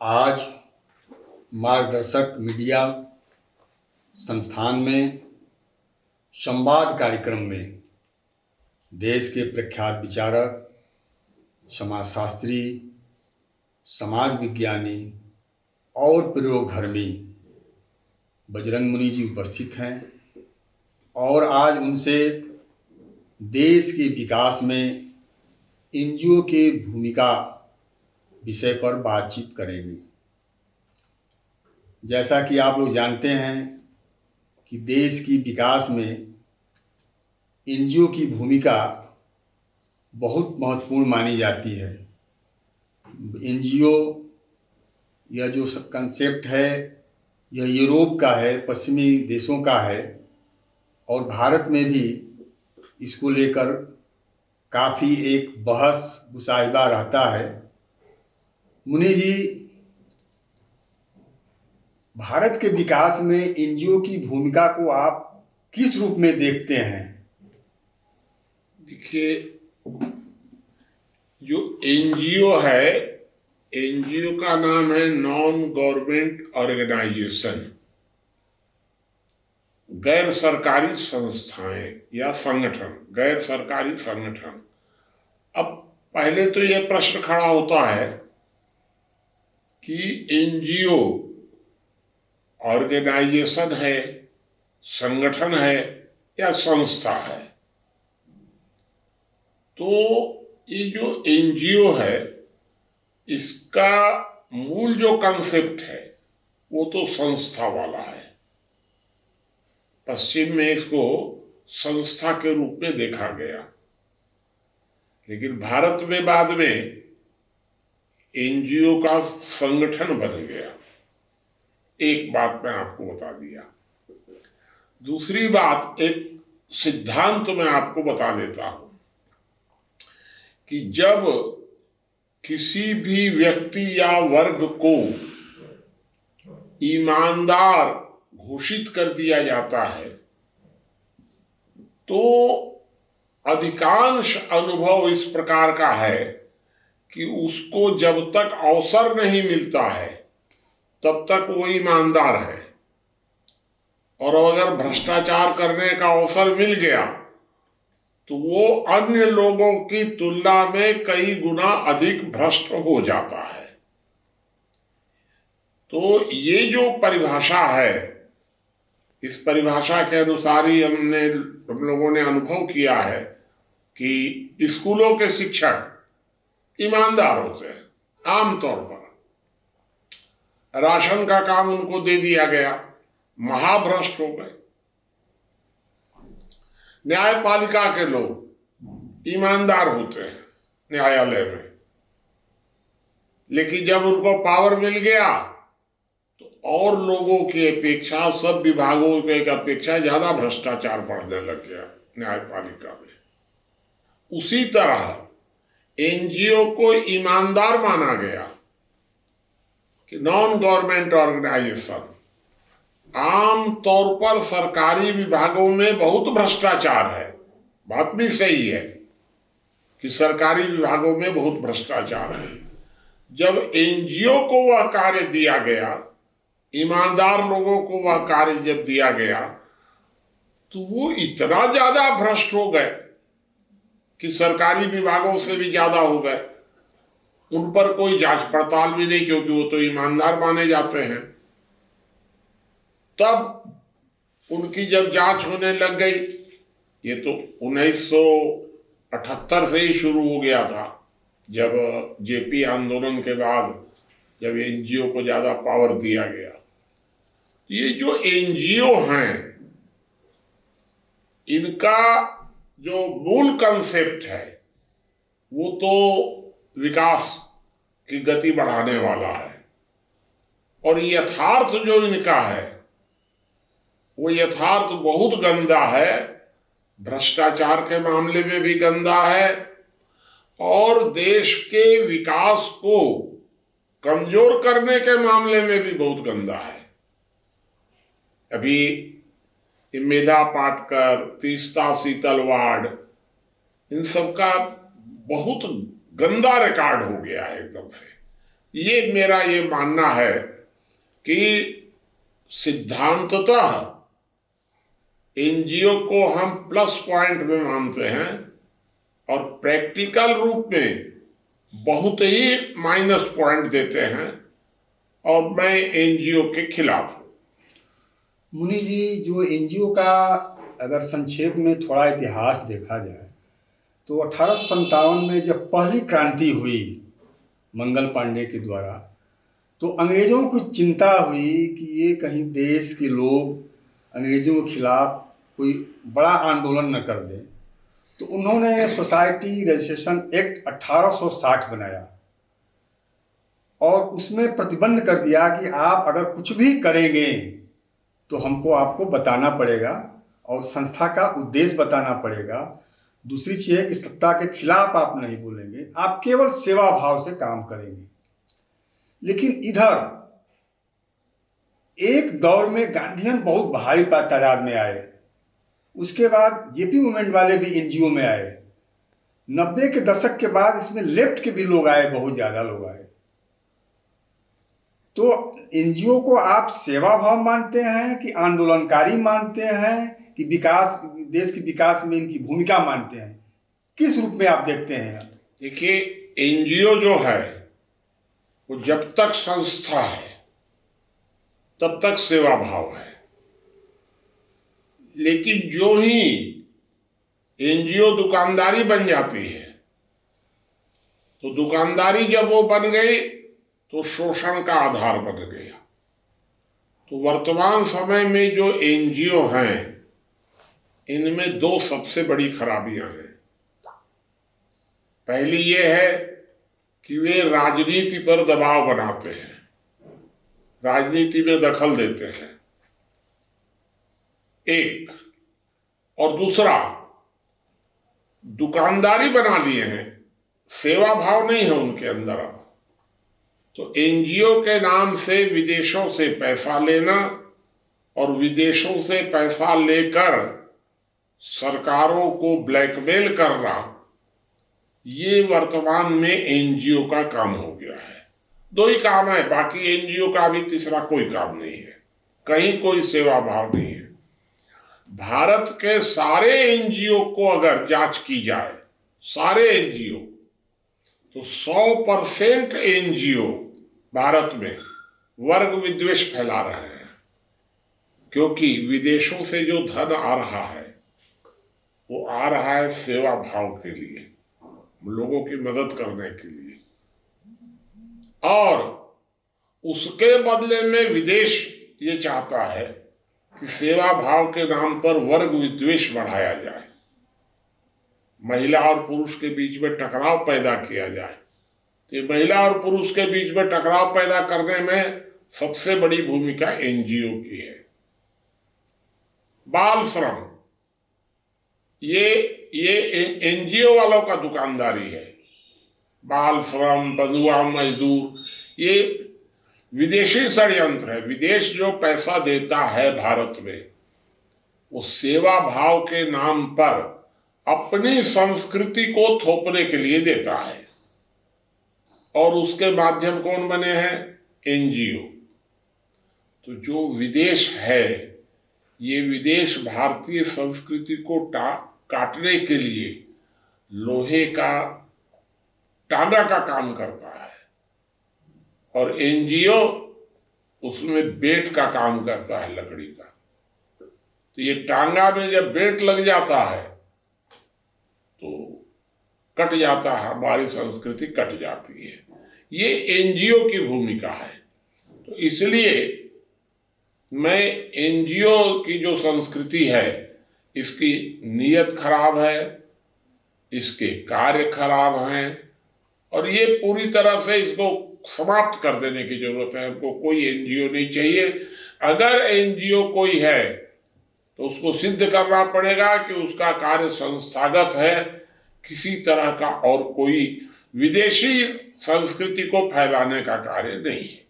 आज मार्गदर्शक मीडिया संस्थान में संवाद कार्यक्रम में देश के प्रख्यात विचारक, समाजशास्त्री, समाज विज्ञानी और प्रयोगधर्मी बजरंग मुनि जी उपस्थित हैं और आज उनसे देश के विकास में एनजीओ की भूमिका विषय पर बातचीत करेंगे। जैसा कि आप लोग जानते हैं कि देश की विकास में एनजीओ की भूमिका बहुत महत्वपूर्ण मानी जाती है। एनजीओ यह जो कंसेप्ट है यह यूरोप का है, पश्चिमी देशों का है और भारत में भी इसको लेकर काफ़ी एक बहस मुसाहिबा रहता है। मुनि जी, भारत के विकास में एनजीओ की भूमिका को आप किस रूप में देखते हैं? देखिए, जो एनजीओ है, एनजीओ का नाम है नॉन गवर्नमेंट ऑर्गेनाइजेशन, गैर सरकारी संस्थाएं या संगठन, गैर सरकारी संगठन। अब पहले तो यह प्रश्न खड़ा होता है कि एनजीओ ऑर्गेनाइजेशन है, संगठन है या संस्था है। तो ये जो एनजीओ है इसका मूल जो कंसेप्ट है वो तो संस्था वाला है। पश्चिम में इसको संस्था के रूप में देखा गया, लेकिन भारत में बाद में एनजीओ का संगठन बन गया। एक बात मैं आपको बता दिया। दूसरी बात, एक सिद्धांत मैं आपको बता देता हूं कि जब किसी भी व्यक्ति या वर्ग को ईमानदार घोषित कर दिया जाता है तो अधिकांश अनुभव इस प्रकार का है कि उसको जब तक अवसर नहीं मिलता है तब तक वो ईमानदार है, और अगर भ्रष्टाचार करने का अवसर मिल गया तो वो अन्य लोगों की तुलना में कई गुना अधिक भ्रष्ट हो जाता है। तो ये जो परिभाषा है, इस परिभाषा के अनुसार ही हम लोगों ने अनुभव किया है कि स्कूलों के शिक्षक ईमानदार होते हैं। आमतौर पर राशन का काम उनको दे दिया गया, महाभ्रष्ट हो गए। न्यायपालिका के लोग ईमानदार होते हैं न्यायालय में, लेकिन जब उनको पावर मिल गया तो और लोगों की अपेक्षा, सब विभागों की अपेक्षा ज्यादा भ्रष्टाचार बढ़ने लग गया न्यायपालिका में। उसी तरह एनजीओ को ईमानदार माना गया कि नॉन गवर्नमेंट ऑर्गेनाइजेशन। आम तौर पर सरकारी विभागों में बहुत भ्रष्टाचार है, बात भी सही है कि सरकारी विभागों में बहुत भ्रष्टाचार है। जब एनजीओ को वह कार्य दिया गया, ईमानदार लोगों को वह कार्य जब दिया गया, तो वो इतना ज्यादा भ्रष्ट हो गए कि सरकारी विभागों से भी ज्यादा हो गए। उन पर कोई जांच पड़ताल भी नहीं, क्योंकि वो तो ईमानदार माने जाते हैं। तब उनकी जब जांच होने लग गई, ये तो 1978 से ही शुरू हो गया था, जब जेपी आंदोलन के बाद जब एनजीओ को ज्यादा पावर दिया गया। ये जो एनजीओ हैं, इनका जो मूल कंसेप्ट है वो तो विकास की गति बढ़ाने वाला है, और यथार्थ जो इनका है वो यथार्थ बहुत गंदा है। भ्रष्टाचार के मामले में भी गंदा है और देश के विकास को कमजोर करने के मामले में भी बहुत गंदा है। अभी मेधा पाटकर, तीस्ता सीतलवाड़, इन सब का बहुत गंदा रिकॉर्ड हो गया है एकदम से। ये मेरा ये मानना है कि सिद्धांततः एनजीओ को हम प्लस पॉइंट में मानते हैं और प्रैक्टिकल रूप में बहुत ही माइनस पॉइंट देते हैं, और मैं एनजीओ के खिलाफ हूं। मुनि जी, जो एनजीओ का अगर संक्षेप में थोड़ा इतिहास देखा जाए तो 1857 में जब पहली क्रांति हुई मंगल पांडे के द्वारा, तो अंग्रेज़ों को चिंता हुई कि ये कहीं देश के लोग अंग्रेज़ों के खिलाफ कोई बड़ा आंदोलन न कर दें, तो उन्होंने सोसाइटी रजिस्ट्रेशन एक्ट 1860 बनाया और उसमें प्रतिबंध कर दिया कि आप अगर कुछ भी करेंगे तो हमको आपको बताना पड़ेगा और संस्था का उद्देश्य बताना पड़ेगा। दूसरी चीज़ है कि सत्ता के खिलाफ आप नहीं बोलेंगे, आप केवल सेवा भाव से काम करेंगे। लेकिन इधर एक दौर में गांधीयन बहुत भारी तादाद में आए, उसके बाद जेपी मूवमेंट वाले भी एनजीओ में आए। 90 के दशक के बाद इसमें लेफ्ट के भी लोग आए, बहुत ज़्यादा लोग आए। तो एनजीओ को आप सेवा भाव मानते हैं कि आंदोलनकारी मानते हैं कि विकास, देश के विकास में इनकी भूमिका मानते हैं? किस रूप में आप देखते हैं? देखिए, एनजीओ जो है वो जब तक संस्था है तब तक सेवा भाव है, लेकिन जो ही एनजीओ दुकानदारी बन जाती है तो दुकानदारी जब वो बन गई तो शोषण का आधार बन गया। तो वर्तमान समय में जो एनजीओ हैं इनमें दो सबसे बड़ी खराबियां हैं। पहली ये है कि वे राजनीति पर दबाव बनाते हैं, राजनीति में दखल देते हैं, एक। और दूसरा, दुकानदारी बना लिए हैं, सेवा भाव नहीं है उनके अंदर। अब तो एनजीओ के नाम से विदेशों से पैसा लेना और विदेशों से पैसा लेकर सरकारों को ब्लैकमेल करना, ये वर्तमान में एनजीओ का काम हो गया है। दो ही काम है, बाकी एनजीओ का भी तीसरा कोई काम नहीं है, कहीं कोई सेवा भाव नहीं है। भारत के सारे एनजीओ को अगर जांच की जाए, सारे एनजीओ, तो 100% एनजीओ भारत में वर्ग विद्वेष फैला रहे हैं, क्योंकि विदेशों से जो धन आ रहा है वो आ रहा है सेवा भाव के लिए, लोगों की मदद करने के लिए, और उसके बदले में विदेश ये चाहता है कि सेवा भाव के नाम पर वर्ग विद्वेष बढ़ाया जाए, महिला और पुरुष के बीच में टकराव पैदा किया जाए। तो ये महिला और पुरुष के बीच में टकराव पैदा करने में सबसे बड़ी भूमिका एनजीओ की है। बाल श्रम, ये एनजीओ वालों का दुकानदारी है। बाल श्रम, बंधुआ मजदूर, ये विदेशी षड्यंत्र है। विदेश जो पैसा देता है भारत में, वो सेवा भाव के नाम पर अपनी संस्कृति को थोपने के लिए देता है, और उसके माध्यम कौन बने हैं? एनजीओ। तो जो विदेश है, ये विदेश भारतीय संस्कृति को काटने के लिए लोहे का टांगा का काम करता है, और एनजीओ उसमें बेट का काम करता है, लकड़ी का। तो ये टांगा में जब बेट लग जाता है तो कट जाता है, हमारी संस्कृति कट जाती है। ये एनजीओ की भूमिका है। तो इसलिए मैं एनजीओ की जो संस्कृति है, इसकी नीयत खराब है, इसके कार्य खराब हैं, और ये पूरी तरह से इसको समाप्त कर देने की जरूरत है। हमको कोई एनजीओ नहीं चाहिए। अगर एनजीओ कोई है तो उसको सिद्ध करना पड़ेगा कि उसका कार्य संस्थागत है, किसी तरह का और कोई विदेशी संस्कृति को फैलाने का कार्य नहीं है।